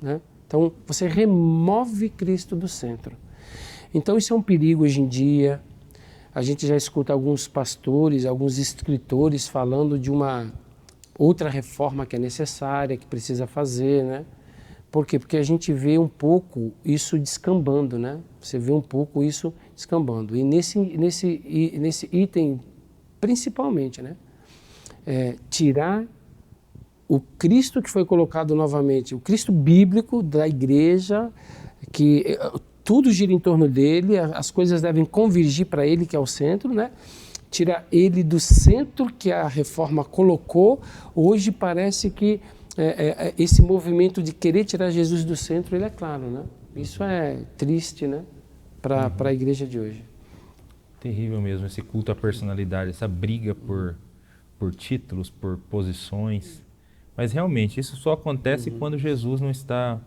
né? Então, você remove Cristo do centro. Então, isso é um perigo hoje em dia. A gente já escuta alguns pastores, alguns escritores falando de uma outra reforma que é necessária, que precisa fazer, né? Por quê? Porque a gente vê um pouco isso descambando, né? Você vê um pouco isso descambando. E nesse item, principalmente, né? Tirar o Cristo que foi colocado novamente, o Cristo bíblico da igreja, que tudo gira em torno dele, as coisas devem convergir para ele, que é o centro, né? Tirar ele do centro que a reforma colocou. Hoje parece que esse movimento de querer tirar Jesus do centro, ele é claro, né? Isso é triste, né? Para a igreja de hoje. Terrível mesmo esse culto à personalidade, essa briga por títulos, por posições. Mas realmente isso só acontece quando Jesus não está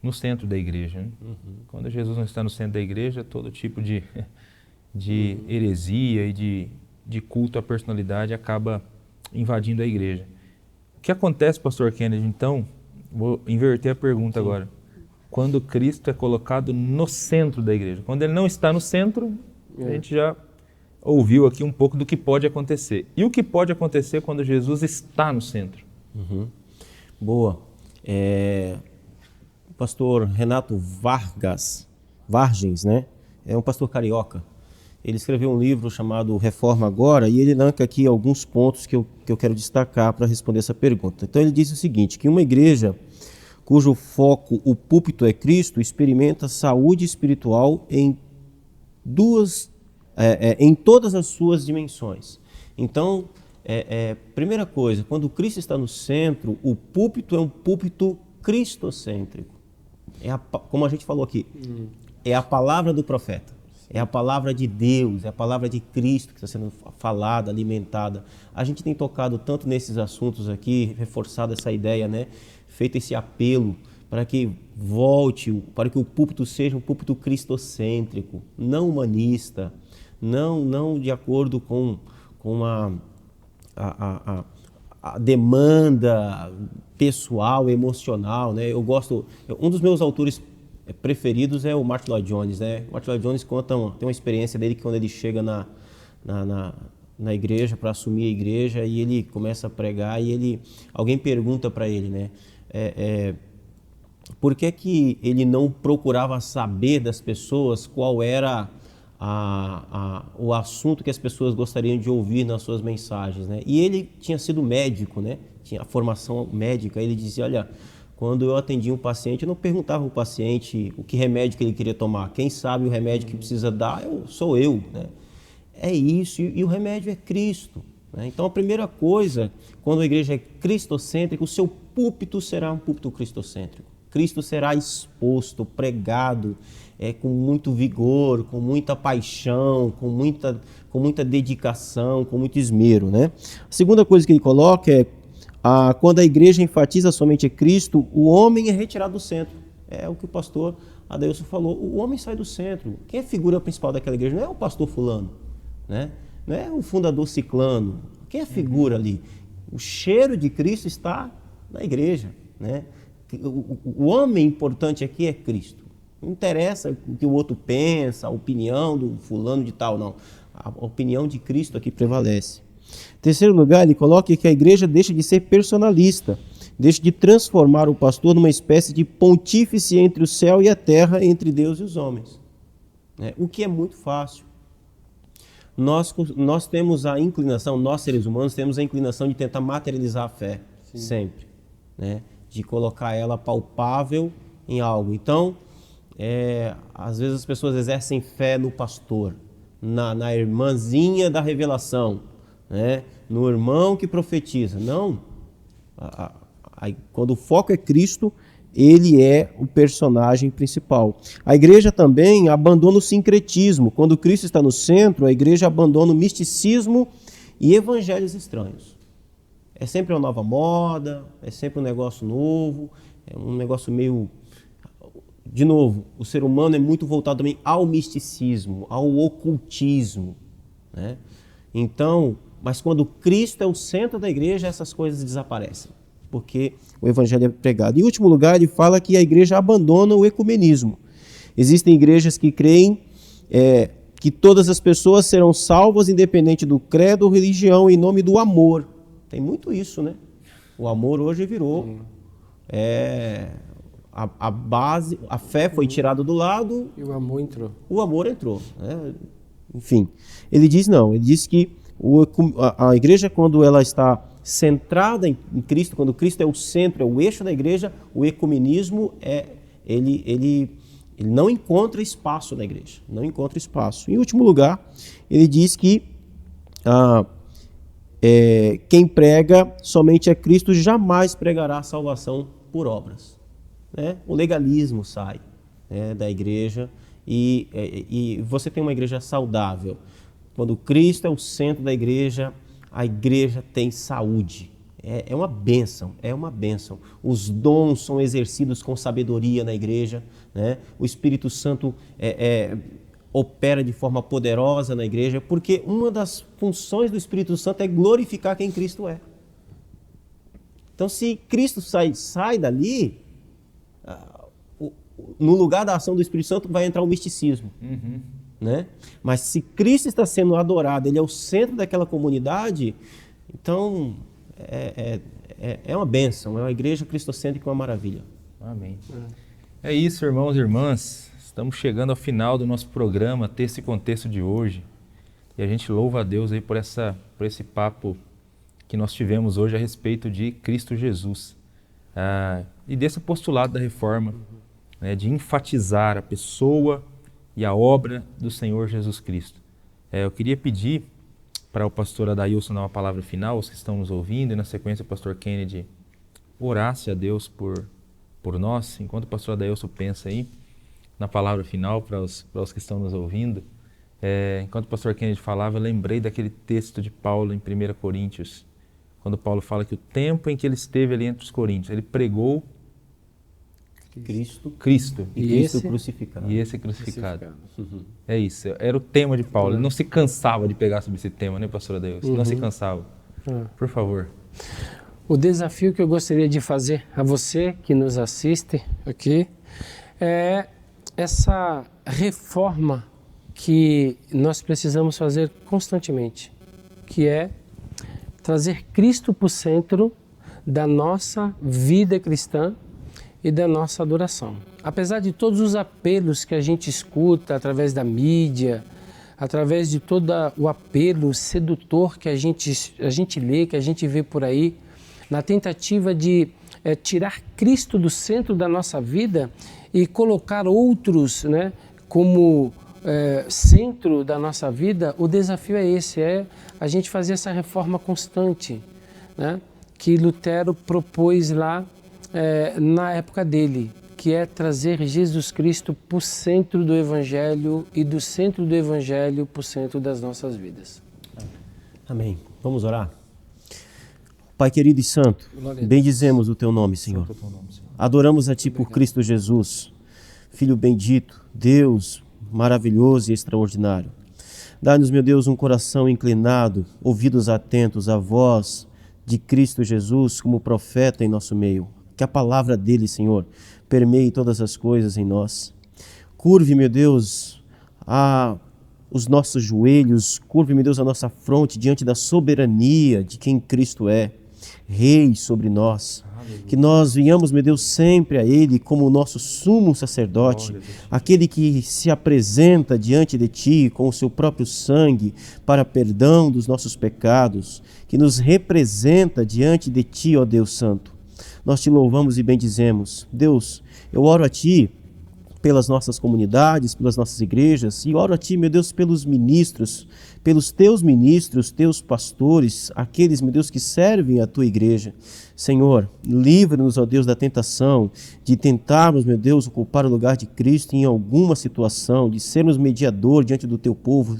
no centro da igreja, né? Quando Jesus não está no centro da igreja, todo tipo de heresia e de culto à personalidade acaba invadindo a igreja. O que acontece, pastor Kennedy, então, vou inverter a pergunta agora. Quando Cristo é colocado no centro da igreja, quando ele não está no centro, a gente já ouviu aqui um pouco do que pode acontecer. E o que pode acontecer quando Jesus está no centro? Boa. O pastor Renato Vargens, né? É um pastor carioca. Ele escreveu um livro chamado Reforma Agora e ele elenca aqui alguns pontos que eu quero destacar para responder essa pergunta. Então ele diz o seguinte, que uma igreja cujo foco, o púlpito é Cristo, experimenta saúde espiritual em todas as suas dimensões. Então, primeira coisa, quando Cristo está no centro, o púlpito é um púlpito cristocêntrico. Como a gente falou aqui, é a palavra do profeta, é a palavra de Deus, é a palavra de Cristo que está sendo falada, alimentada. A gente tem tocado tanto nesses assuntos aqui, reforçado essa ideia, né? Feito esse apelo para que volte, para que o púlpito seja um púlpito cristocêntrico, não humanista, não de acordo com a demanda pessoal, emocional, né? Um dos meus autores preferidos é o Martyn Lloyd-Jones, né? O Martyn Lloyd-Jones tem uma experiência dele que quando ele chega na igreja para assumir a igreja e ele começa a pregar e alguém pergunta para ele, né? Por que ele não procurava saber das pessoas qual era o assunto que as pessoas gostariam de ouvir nas suas mensagens, né? E ele tinha sido médico, né? Tinha a formação médica. Ele dizia, olha, quando eu atendia um paciente, eu não perguntava ao paciente o que remédio que ele queria tomar. Quem sabe o remédio que precisa dar sou eu, né? É isso, e o remédio é Cristo, né? Então a primeira coisa, quando a igreja é cristocêntrica, o seu púlpito será um púlpito cristocêntrico. Cristo será exposto, pregado, com muito vigor, com muita paixão, com muita dedicação, com muito esmero, né? A segunda coisa que ele coloca é quando a igreja enfatiza somente Cristo, o homem é retirado do centro. É o que o pastor Adailson falou, o homem sai do centro. Quem é a figura principal daquela igreja? Não é o pastor fulano, né? Não é o fundador ciclano. Quem é a figura ali? O cheiro de Cristo está na igreja, né? O homem importante aqui é Cristo. Não interessa o que o outro pensa, a opinião do fulano de tal, não. A opinião de Cristo aqui prevalece. Em terceiro lugar, ele coloca que a igreja deixa de ser personalista, deixa de transformar o pastor numa espécie de pontífice entre o céu e a terra, entre Deus e os homens. O que é muito fácil. Nós temos a inclinação, nós seres humanos temos a inclinação de tentar materializar a fé, sim, sempre, né? De colocar ela palpável em algo. Então, às vezes as pessoas exercem fé no pastor, na irmãzinha da revelação, né? No irmão que profetiza. Não. Quando o foco é Cristo, ele é o personagem principal. A igreja também abandona o sincretismo. Quando Cristo está no centro, a igreja abandona o misticismo e evangelhos estranhos. É sempre uma nova moda, é sempre um negócio novo, é um negócio meio... De novo, o ser humano é muito voltado também ao misticismo, ao ocultismo, né? Então, mas quando Cristo é o centro da igreja, essas coisas desaparecem, porque o evangelho é pregado. Em último lugar, ele fala que a igreja abandona o ecumenismo. Existem igrejas que creem que todas as pessoas serão salvas, independente do credo ou religião, em nome do amor. Tem muito isso, né? O amor hoje virou... A base, a fé foi tirada do lado... E o amor entrou. O amor entrou, né? Enfim, ele diz não. Ele diz que a igreja, quando ela está centrada em Cristo, quando Cristo é o centro, é o eixo da igreja, o ecumenismo ele não encontra espaço na igreja, não encontra espaço. Em último lugar, ele diz que quem prega somente a Cristo jamais pregará a salvação por obras, né? O legalismo sai, né, da igreja e você tem uma igreja saudável. Quando Cristo é o centro da igreja, a igreja tem saúde. É uma bênção, é uma bênção. Os dons são exercidos com sabedoria na igreja, né? O Espírito Santo opera de forma poderosa na igreja, porque uma das funções do Espírito Santo é glorificar quem Cristo é. Então, se Cristo sai dali, no lugar da ação do Espírito Santo vai entrar o misticismo. Uhum. Né? Mas se Cristo está sendo adorado, ele é o centro daquela comunidade, então é uma bênção, é uma igreja cristocêntrica, uma maravilha. Amém. É isso, irmãos e irmãs, estamos chegando ao final do nosso programa Texto e Contexto de hoje, e a gente louva a Deus aí por esse papo que nós tivemos hoje a respeito de Cristo Jesus. e desse postulado da reforma, né, de enfatizar a pessoa e a obra do Senhor Jesus Cristo. Eu queria pedir para o pastor Adailson dar uma palavra final, os que estão nos ouvindo, e na sequência o pastor Kennedy orasse a Deus por nós, enquanto o pastor Adailson pensa aí na palavra final para os que estão nos ouvindo. Enquanto o pastor Kennedy falava, eu lembrei daquele texto de Paulo em 1 Coríntios, quando Paulo fala que o tempo em que ele esteve ali entre os coríntios, ele pregou Cristo e Cristo crucificado. E esse crucificado. É isso, era o tema de Paulo. Ele não se cansava de pegar sobre esse tema, né, pastor Adeus? Não se cansava. Por favor. O desafio que eu gostaria de fazer a você que nos assiste aqui é essa reforma que nós precisamos fazer constantemente, que é trazer Cristo para o centro da nossa vida cristã e da nossa adoração. Apesar de todos os apelos que a gente escuta através da mídia, através de todo o apelo sedutor que a gente lê, que a gente vê por aí, na tentativa de tirar Cristo do centro da nossa vida e colocar outros, né, como centro da nossa vida, o desafio é esse, a gente fazer essa reforma constante, né, que Lutero propôs lá na época dele, que é trazer Jesus Cristo para o centro do Evangelho e do centro do Evangelho para o centro das nossas vidas. Amém. Vamos orar? Pai querido e santo, bendizemos o Teu nome, Senhor. Adoramos a Ti por Cristo Jesus, Filho bendito, Deus maravilhoso e extraordinário. Dá-nos, meu Deus, um coração inclinado, ouvidos atentos à voz de Cristo Jesus como profeta em nosso meio. Que a palavra dele, Senhor, permeie todas as coisas em nós. Curve, meu Deus, os nossos joelhos, curve, meu Deus, a nossa fronte diante da soberania de quem Cristo é, Rei sobre nós. Aleluia. Que nós venhamos, meu Deus, sempre a Ele como o nosso sumo sacerdote, aquele que se apresenta diante de Ti com o seu próprio sangue para perdão dos nossos pecados, que nos representa diante de Ti, ó Deus Santo. Nós Te louvamos e bendizemos. Deus, eu oro a Ti pelas nossas comunidades, pelas nossas igrejas, e oro a Ti, meu Deus, pelos ministros, pelos Teus ministros, Teus pastores, aqueles, meu Deus, que servem a Tua igreja. Senhor, livra-nos, ó Deus, da tentação de tentarmos, meu Deus, ocupar o lugar de Cristo em alguma situação, de sermos mediador diante do Teu povo.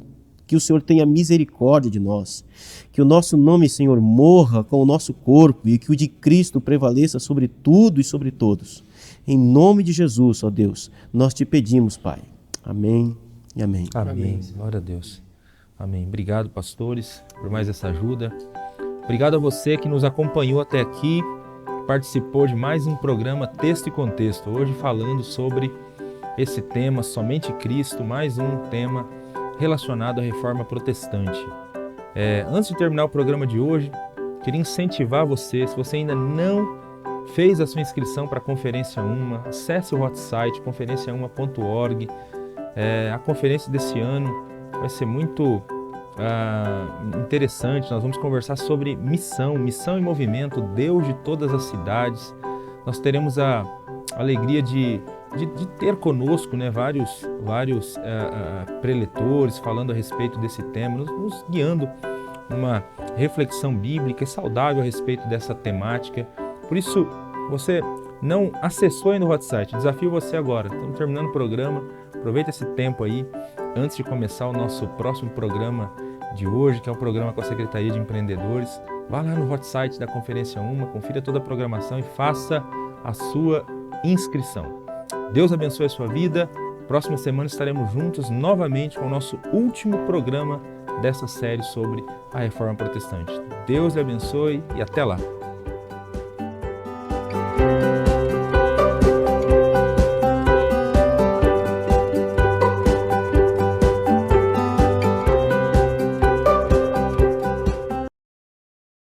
Que o Senhor tenha misericórdia de nós, que o nosso nome, Senhor, morra com o nosso corpo e que o de Cristo prevaleça sobre tudo e sobre todos. Em nome de Jesus, ó Deus, nós Te pedimos, Pai. Amém e amém. Amém. Glória a Deus. Amém. Obrigado, pastores, por mais essa ajuda. Obrigado a você que nos acompanhou até aqui, participou de mais um programa Texto e Contexto, hoje falando sobre esse tema, somente Cristo, mais um tema relacionado à reforma protestante. Antes de terminar o programa de hoje, queria incentivar você, se você ainda não fez a sua inscrição para a Conferência Uma, acesse o hot site conferenciauma.org. A conferência desse ano vai ser muito interessante. Nós vamos conversar sobre missão em movimento, Deus de todas as cidades. Nós teremos a alegria de ter conosco, né, vários preletores falando a respeito desse tema, nos guiando numa reflexão bíblica e saudável a respeito dessa temática. Por isso, você não acessou ainda o hot site, desafio você agora. Estamos terminando o programa, aproveita esse tempo aí, antes de começar o nosso próximo programa de hoje, que é o programa com a Secretaria de Empreendedores. Vá lá no hot site da Conferência Uma, confira toda a programação e faça a sua inscrição. Deus abençoe a sua vida. Próxima semana estaremos juntos novamente com o nosso último programa dessa série sobre a Reforma Protestante. Deus lhe abençoe e até lá.